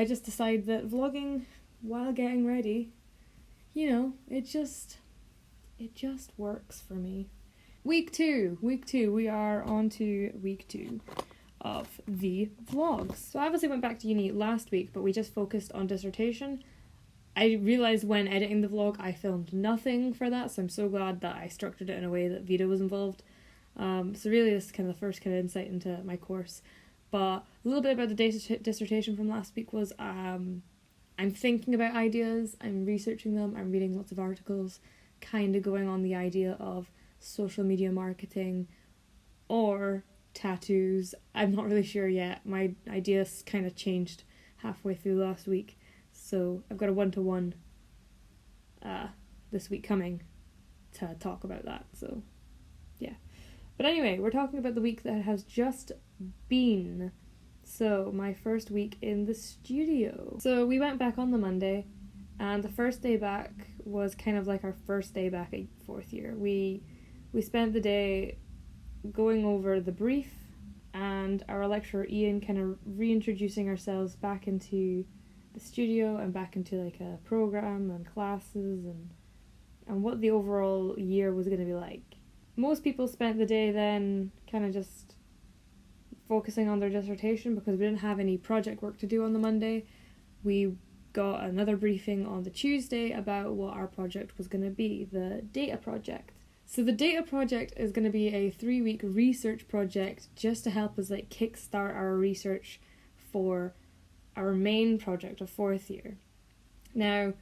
I just decided that vlogging while getting ready, it just works for me. Week two, we are on to week 2 of the vlogs. So I obviously went back to uni last week, but we just focused on dissertation. I realised when editing the vlog I filmed nothing for that, so I'm so glad that I structured it in a way that Vita was involved. So really this is kind of the first kind of insight into my course. But a little bit about the dissertation from last week was I'm thinking about ideas, I'm researching them, I'm reading lots of articles, kind of going on the idea of social media marketing or tattoos. I'm not really sure yet. My ideas kind of changed halfway through last week. So I've got a 1-to-1 this week coming to talk about that. So yeah. But anyway, we're talking about the week that has just been. So my first week in the studio. So we went back on the Monday, and the first day back was kind of like our first day back at 4th year. We spent the day going over the brief, and our lecturer Ian kind of reintroducing ourselves back into the studio and back into like a program and classes and what the overall year was going to be like. Most people spent the day then kind of just focusing on their dissertation because we didn't have any project work to do on the Monday. We got another briefing on the Tuesday about what our project was going to be, the data project. So the data project is going to be a 3-week research project just to help us like kickstart our research for our main project of 4th year. Now,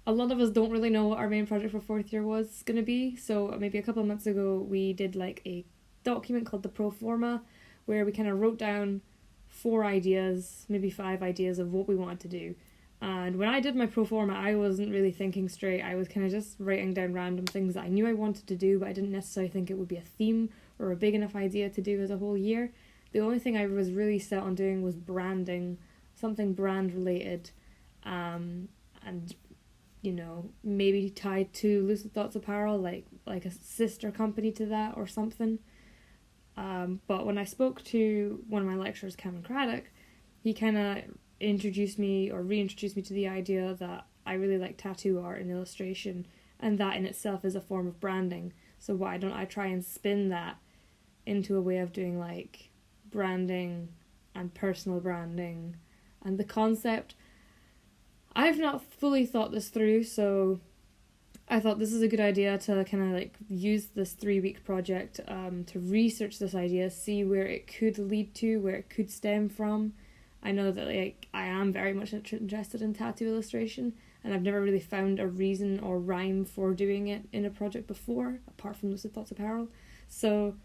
a lot of us don't really know what our main project for 4th year was going to be, so maybe a couple of months ago we did like a document called the pro forma where we kind of wrote down 4 ideas, maybe 5 ideas of what we wanted to do. And when I did my pro forma, I wasn't really thinking straight. I was kind of just writing down random things that I knew I wanted to do, but I didn't necessarily think it would be a theme or a big enough idea to do as a whole year. The only thing I was really set on doing was branding, something brand related, and maybe tied to Lucid Thoughts Apparel, like a sister company to that or something. But when I spoke to one of my lecturers, Cameron Craddock, he kind of reintroduced me to the idea that I really like tattoo art and illustration, and that in itself is a form of branding. So why don't I try and spin that into a way of doing like branding and personal branding and the concept. I've not fully thought this through, so I thought this is a good idea to kind of like use this 3-week project to research this idea, see where it could lead to, where it could stem from. I know that like I am very much interested in tattoo illustration, and I've never really found a reason or rhyme for doing it in a project before, apart from Lucid Thoughts Apparel. So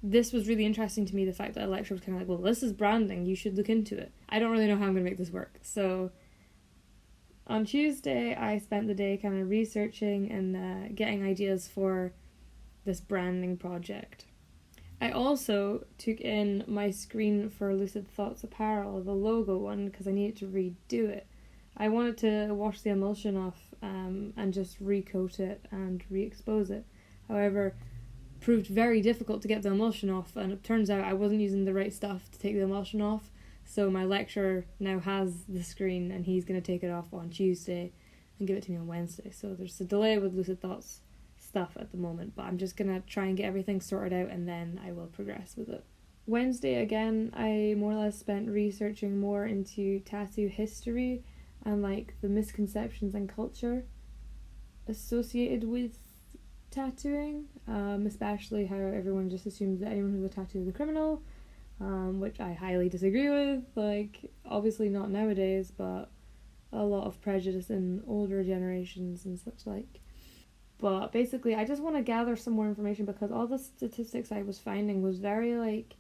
this was really interesting to me, the fact that a lecturer was kind of like, well, this is branding, you should look into it. I don't really know how I'm going to make this work. So on Tuesday, I spent the day kind of researching and getting ideas for this branding project. I also took in my screen for Lucid Thoughts Apparel, the logo one, because I needed to redo it. I wanted to wash the emulsion off and just recoat it and re-expose it. However, proved very difficult to get the emulsion off, and it turns out I wasn't using the right stuff to take the emulsion off. So my lecturer now has the screen, and he's going to take it off on Tuesday and give it to me on Wednesday. So there's a delay with Lucid Thoughts stuff at the moment, but I'm just going to try and get everything sorted out, and then I will progress with it. Wednesday again, I more or less spent researching more into tattoo history and like the misconceptions and culture associated with tattooing, especially how everyone just assumes that anyone who's a tattoo is a criminal, which I highly disagree with. Like, obviously not nowadays, but a lot of prejudice in older generations and such like. But basically, I just want to gather some more information because all the statistics I was finding was very like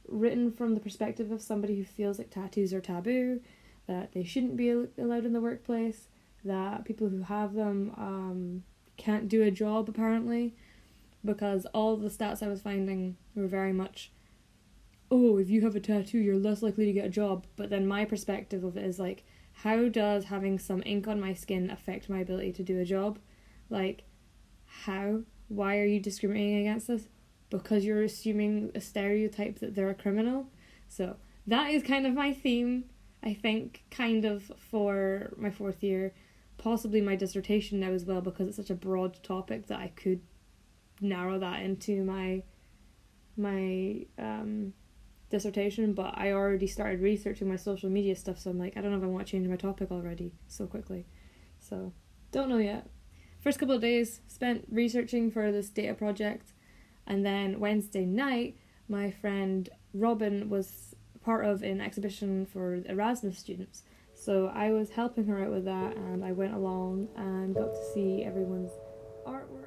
written from the perspective of somebody who feels like tattoos are taboo, that they shouldn't be allowed in the workplace, that people who have them can't do a job apparently, because all the stats I was finding were very much, oh, if you have a tattoo you're less likely to get a job. But then my perspective of it is like, how does having some ink on my skin affect my ability to do a job? Like, how? Why are you discriminating against us? Because you're assuming a stereotype that they're a criminal? So that is kind of my theme. I think, kind of for my 4th year, possibly my dissertation now as well, because it's such a broad topic that I could narrow that into my dissertation. But I already started researching my social media stuff, so I'm like, I don't know if I want to change my topic already so quickly. So, don't know yet. First couple of days spent researching for this data project, and then Wednesday night, my friend Robin was part of an exhibition for Erasmus students. So I was helping her out with that, and I went along and got to see everyone's artwork.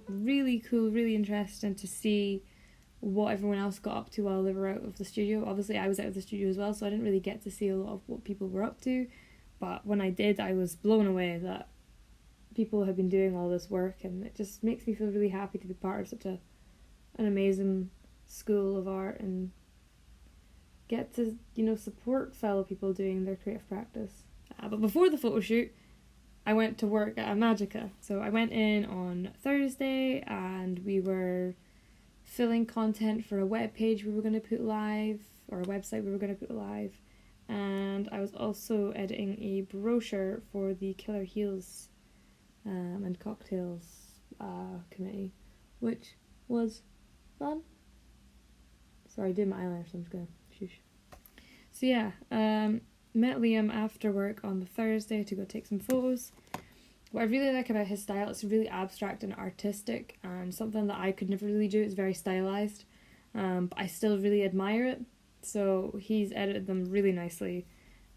Really cool, really interesting to see what everyone else got up to while they were out of the studio. Obviously I was out of the studio as well, so I didn't really get to see a lot of what people were up to, but when I did, I was blown away that people have been doing all this work, and it just makes me feel really happy to be part of such an amazing school of art and get to, support fellow people doing their creative practice. But before the photo shoot, I went to work at a Magica. So I went in on Thursday, and we were filling content for a web page we were going to put live, or a website we were going to put live, and I was also editing a brochure for the Killer Heels and Cocktails committee, which was fun. Sorry, I did my eyeliner, so I'm just going to shush. So yeah, met Liam after work on the Thursday to go take some photos. What I really like about his style, it's really abstract and artistic, and something that I could never really do. It's very stylized, but I still really admire it. So he's edited them really nicely.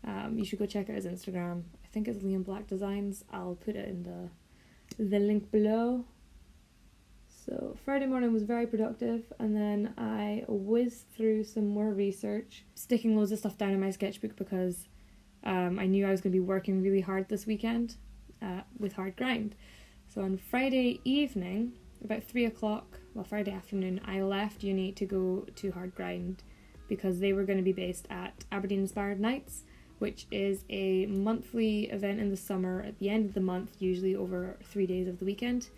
You should go check out his Instagram. I think it's Liam Black Designs. I'll put it in the link below. So Friday morning was very productive, and then I whizzed through some more research, sticking loads of stuff down in my sketchbook because I knew I was going to be working really hard this weekend with Hard Grind. So on Friday evening, about 3 o'clock, Friday afternoon, I left uni to go to Hard Grind because they were going to be based at Aberdeen Inspired Nights, which is a monthly event in the summer at the end of the month, usually over 3 days of the weekend.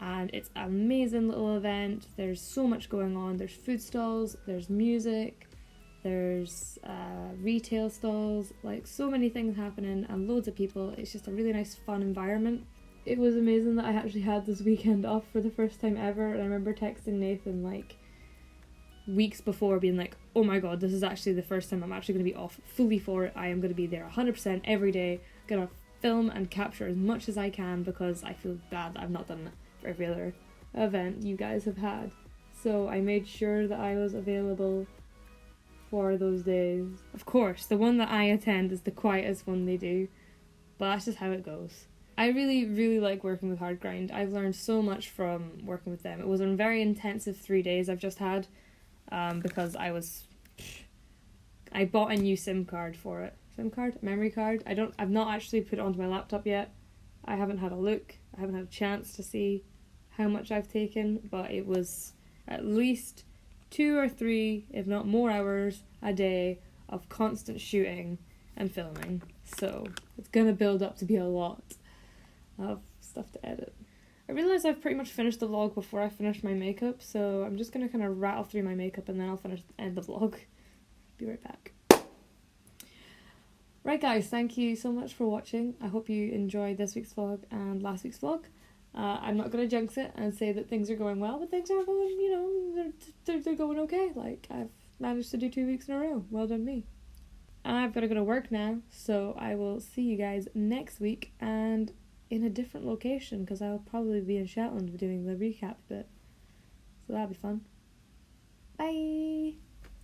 And it's an amazing little event. There's so much going on. There's food stalls, there's music, there's retail stalls, like so many things happening and loads of people. It's just a really nice, fun environment. It was amazing that I actually had this weekend off for the first time ever, and I remember texting Nathan like weeks before being like, oh my god, this is actually the first time I'm actually going to be off fully for it. I am going to be there 100% every day, going to film and capture as much as I can because I feel bad that I've not done it for every other event you guys have had. So I made sure that I was available for those days. Of course, the one that I attend is the quietest one they do, but that's just how it goes. I really, really like working with Hard Grind. I've learned so much from working with them. It was a very intensive 3 days I've just had, because I bought a new SIM card for it. Memory card. I've not actually put it onto my laptop yet. I haven't had a look. I haven't had a chance to see how much I've taken, but it was at least 2 or 3, if not more hours a day of constant shooting and filming. So it's gonna build up to be a lot of stuff to edit. I realise I've pretty much finished the vlog before I finished my makeup, so I'm just going to kind of rattle through my makeup and then I'll end the vlog. Be right back. Right guys, thank you so much for watching. I hope you enjoyed this week's vlog and last week's vlog. I'm not going to jinx it and say that things are going well, but things are going, you know, they're going okay. Like, I've managed to do 2 weeks in a row. Well done me. I've got to go to work now, so I will see you guys next week and in a different location, because I'll probably be in Shetland doing the recap bit. So that'll be fun. Bye!